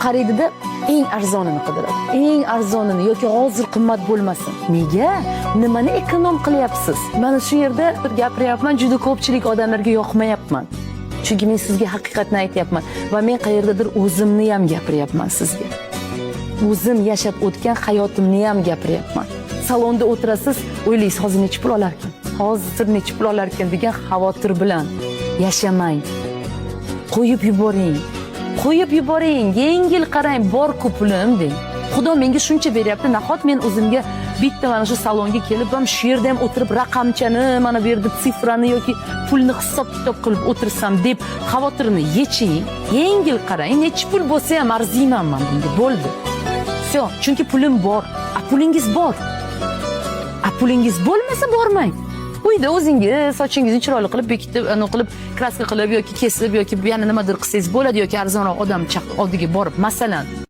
qaraydida eng arzonini qidiradi. Eng arzonini yoki hozir qimmat bo'lmasin. Nega? Nimani ekonom qilyapsiz? Mana shu yerda bir gapiryapman, juda ko'pchilik odamlarga yoqmayapman. Chunki men sizga haqiqatni aytyapman va men qayerdadir o'zimni ham gapiryapman sizga. O'zim yashab o'tgan hayotimni ham gapiryapman. Salonda o'tirasiz, o'ylaysiz, hozir necha pul olarkan? Hozir necha pul olarkan degan xavotir bilan yashamang. Qo'yib yuboring. Qo'yib yuboring, yengil qarang, bor-ku pulim deng. Xudo menga shuncha beryapti, nahot men o'zimga bitta mana shu salonga kelib ham shu yerda ham o'tirib raqamchani, mana bu yerda sifrani yoki pulni hisob-kitob qilib o'tirsam deb xavotirni yeching. Yengil qarang, necha pul bo'lsa ham arziyman men bunga, bo'ldi. Всё, chunki pulim bor. Pulingiz bor. Pulingiz bo'lmasa bormang. Uyda o'zingiz sochingizni chiroyli qilib bekitib, qilib kraska qilib yoki kesib yoki yana nimadir qilsangiz bo'ladi yoki arzonroq odam oldiga borib, masalan